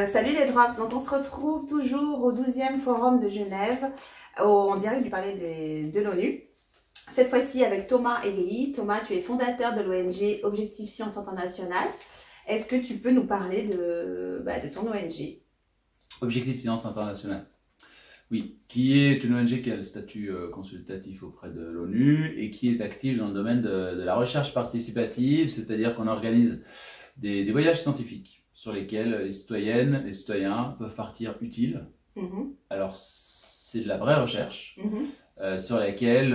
Salut les Drops, donc on se retrouve toujours au 12e forum de Genève, en direct du palais de l'ONU. Cette fois-ci avec Thomas Egli. Thomas, tu es fondateur de l'ONG Objectif Science Internationale. Est-ce que tu peux nous parler de ton ONG? Objectif Science Internationale. Oui, qui est une ONG qui a le statut consultatif auprès de l'ONU et qui est active dans le domaine de la recherche participative, c'est-à-dire qu'on organise des voyages scientifiques sur lesquels les citoyennes, les citoyens peuvent partir utiles. Alors, c'est de la vraie recherche sur laquelle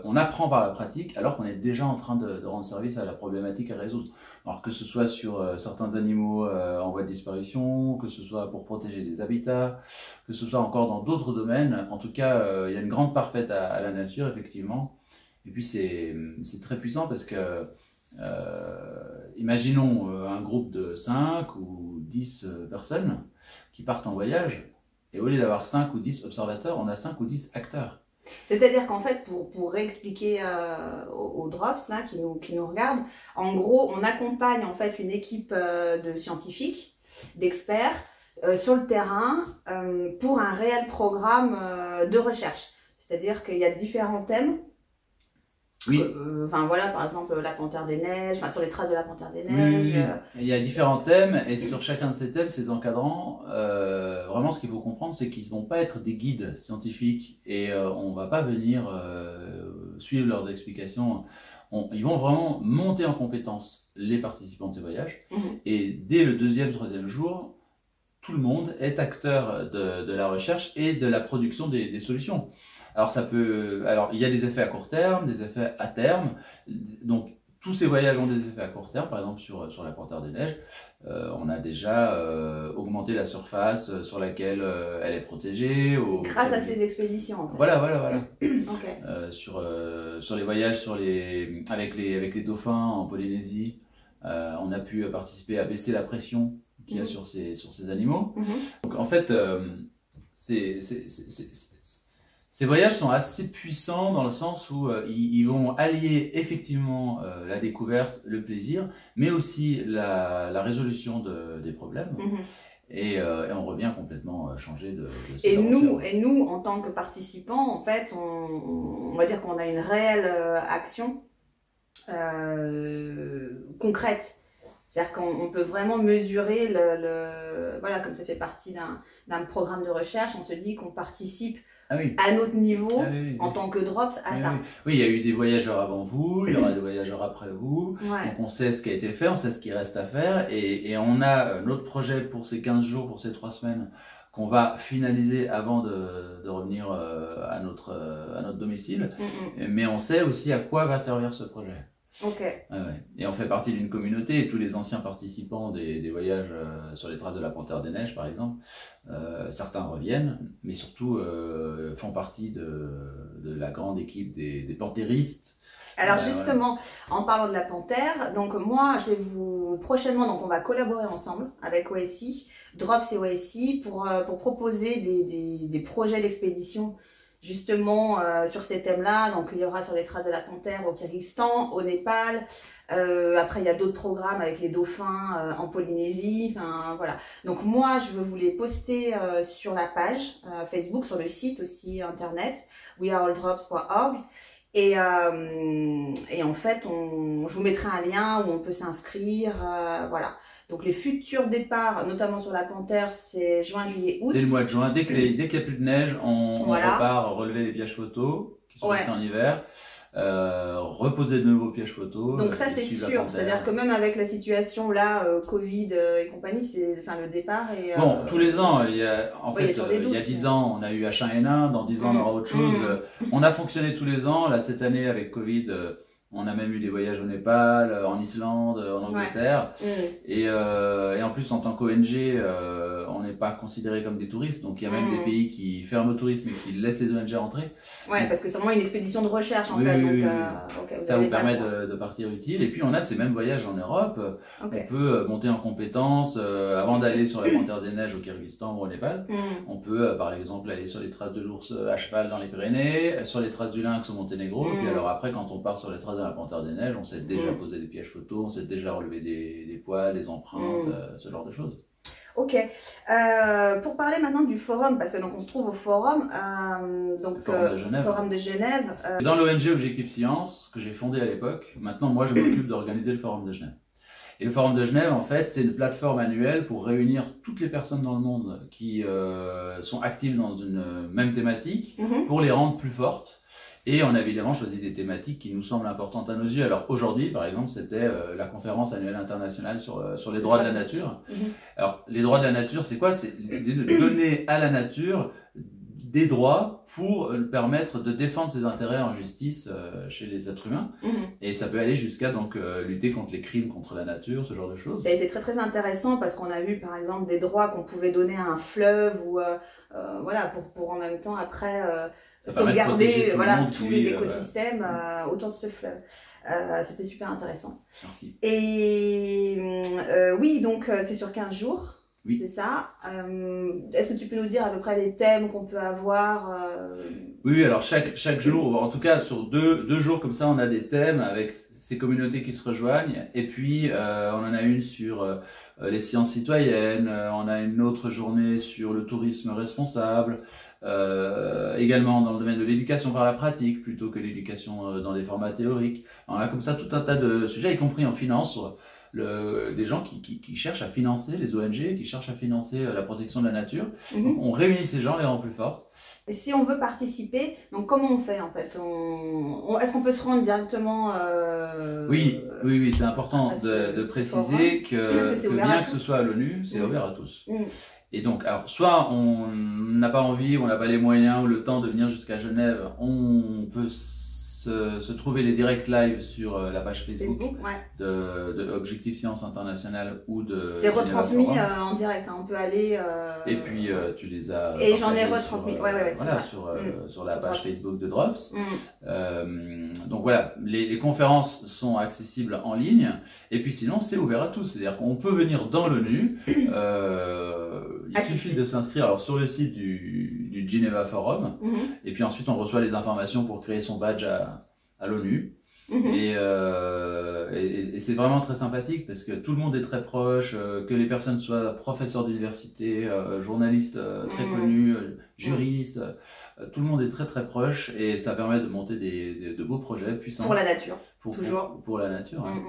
on apprend par la pratique alors qu'on est déjà en train de rendre service à la problématique à résoudre. Alors que ce soit sur certains animaux en voie de disparition, que ce soit pour protéger des habitats, que ce soit encore dans d'autres domaines, en tout cas, il y a une grande part faite à la nature, effectivement. Et puis c'est très puissant parce que, imaginons un groupe de 5 ou 10 personnes qui partent en voyage, et au lieu d'avoir 5 ou 10 observateurs, on a 5 ou 10 acteurs. C'est-à-dire qu'en fait, pour réexpliquer aux Drops là, qui nous regardent, en gros, on accompagne en fait une équipe de scientifiques, d'experts sur le terrain pour un réel programme de recherche. C'est-à-dire qu'il y a différents thèmes. Oui. Voilà, par exemple, la panthère des neiges, sur les traces de la panthère des neiges. Oui. Il y a différents thèmes et sur chacun de ces thèmes, ces encadrants, vraiment ce qu'il faut comprendre, c'est qu'ils ne vont pas être des guides scientifiques et on ne va pas venir suivre leurs explications. Ils vont vraiment monter en compétence les participants de ces voyages et dès le 2e, 3e jour, tout le monde est acteur de la recherche et de la production des solutions. Alors il y a des effets à court terme, des effets à terme. Donc tous ces voyages ont des effets à court terme. Par exemple sur la panthère des neiges, on a déjà augmenté la surface sur laquelle elle est protégée. Grâce à ces expéditions. En fait. Voilà. Okay. Sur les voyages avec les dauphins en Polynésie, on a pu participer à baisser la pression qu'il y a sur ces animaux. Donc en fait, ces voyages sont assez puissants dans le sens où ils vont allier effectivement la découverte, le plaisir, mais aussi la résolution des problèmes. Et on revient complètement changé de cette aventure. Et nous, en tant que participants, en fait, on va dire qu'on a une réelle action concrète. C'est-à-dire qu'on peut vraiment mesurer voilà, comme ça fait partie d'un programme de recherche, on se dit qu'on participe à notre niveau, en tant que Drops, à ça. Oui, il y a eu des voyageurs avant vous, il y aura des voyageurs après vous, donc on sait ce qui a été fait, on sait ce qui reste à faire, et on a notre projet pour ces 15 jours, pour ces 3 semaines, qu'on va finaliser avant de revenir à notre domicile, mais on sait aussi à quoi va servir ce projet. Et on fait partie d'une communauté et tous les anciens participants des voyages sur les traces de la panthère des neiges par exemple, certains reviennent, mais surtout font partie de la grande équipe des panthéristes. Alors justement, en parlant de la panthère, donc moi je vais prochainement, donc on va collaborer ensemble avec OSI, Drops et OSI pour proposer des projets d'expédition justement sur ces thèmes-là. Donc il y aura sur les traces de la panthère au Kyrgyzstan, au Népal. Après il y a d'autres programmes avec les dauphins en Polynésie. Voilà. Donc moi je veux vous les poster sur la page Facebook, sur le site aussi internet wearealldrops.org. Et en fait, je vous mettrai un lien où on peut s'inscrire. Voilà. Donc les futurs départs, notamment sur la panthère, c'est juin, juillet, août. Dès le mois de juin, dès qu'il n'y a plus de neige, on repart relever les pièges photos qui sont restés en hiver. Reposer de nouveaux pièges photos. Donc ça c'est sûr, c'est-à-dire que même avec la situation là, Covid et compagnie, c'est le départ. Bon, tous les ans, il y a 10 ans, on a eu H1N1, dans 10 ans on aura autre chose. On a fonctionné tous les ans, là cette année avec Covid, on a même eu des voyages au Népal, en Islande, en Angleterre. Et en plus en tant qu'ONG, on n'est pas considéré comme des touristes, donc il y a même des pays qui ferment au tourisme et qui laissent les ONG rentrer. Parce que c'est vraiment une expédition de recherche en fait. Donc, ça vous permet de partir utile. Et puis on a ces mêmes voyages en Europe. On peut monter en compétences avant d'aller sur la panthère des neiges au Kyrgyzstan ou au Népal. On peut par exemple aller sur les traces de l'ours à cheval dans les Pyrénées, sur les traces du lynx au Monténégro. Et puis alors après quand on part sur les traces de la panthère des neiges, on sait déjà poser des pièges photos, on sait déjà relever des poids, des empreintes, ce genre de choses. Ok. Pour parler maintenant du forum, parce que donc on se trouve au forum, donc Forum de Genève. Dans l'ONG Objectif Science que j'ai fondé à l'époque, maintenant moi je m'occupe d'organiser le Forum de Genève. Et le Forum de Genève, en fait, c'est une plateforme annuelle pour réunir toutes les personnes dans le monde qui sont actives dans une même thématique, pour les rendre plus fortes. Et on a évidemment choisi des thématiques qui nous semblent importantes à nos yeux. Alors aujourd'hui, par exemple, c'était la conférence annuelle internationale sur les droits de la nature. Alors les droits de la nature, c'est quoi? C'est de donner à la nature des droits pour permettre de défendre ses intérêts en justice chez les êtres humains. Et ça peut aller jusqu'à donc lutter contre les crimes contre la nature, ce genre de choses. Ça a été très très intéressant parce qu'on a vu par exemple des droits qu'on pouvait donner à un fleuve ou voilà pour en même temps après sauvegarder voilà, tous les écosystèmes autour de ce fleuve. C'était super intéressant. Merci. Et oui, donc c'est sur 15 jours. Oui. C'est ça. Est-ce que tu peux nous dire à peu près les thèmes qu'on peut avoir Oui, alors chaque jour, en tout cas sur deux jours comme ça, on a des thèmes avec ces communautés qui se rejoignent. Et puis, on en a une sur les sciences citoyennes, on a une autre journée sur le tourisme responsable, également dans le domaine de l'éducation par la pratique, plutôt que l'éducation dans des formats théoriques. On a comme ça tout un tas de sujets, y compris en finance, des gens qui cherchent à financer, les ONG, qui cherchent à financer la protection de la nature. Donc, on réunit ces gens, les rend plus forts. Et si on veut participer, donc comment on fait en fait? Est-ce qu'on peut se rendre directement Oui, c'est important de préciser que bien que ce soit à l'ONU, c'est ouvert à tous. Et donc, alors, soit on n'a pas envie, on n'a pas les moyens ou le temps de venir jusqu'à Genève, on peut se trouver les directs live sur la page Facebook de Objectif Science International ou de... C'est retransmis en direct, hein, on peut aller... Et puis tu les as... Et j'en ai retransmis, voilà, sur la page Facebook de Drops. Donc voilà, les conférences sont accessibles en ligne, et puis sinon c'est ouvert à tous, c'est-à-dire qu'on peut venir dans l'ONU, il suffit de s'inscrire alors sur le site du Geneva Forum, et puis ensuite on reçoit les informations pour créer son badge à l'ONU. Et c'est vraiment très sympathique parce que tout le monde est très proche, que les personnes soient professeurs d'université, journalistes très connus, juristes, tout le monde est très très proche, et ça permet de monter de beaux projets puissants. Pour la nature, toujours. Pour la nature. Hein.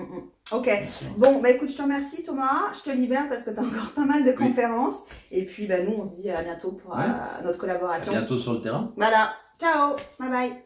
Ok, bon, bah écoute, je te remercie Thomas, je te libère parce que tu as encore pas mal de conférences, et puis bah, nous on se dit à bientôt pour notre collaboration. À bientôt sur le terrain. Voilà, ciao, bye bye.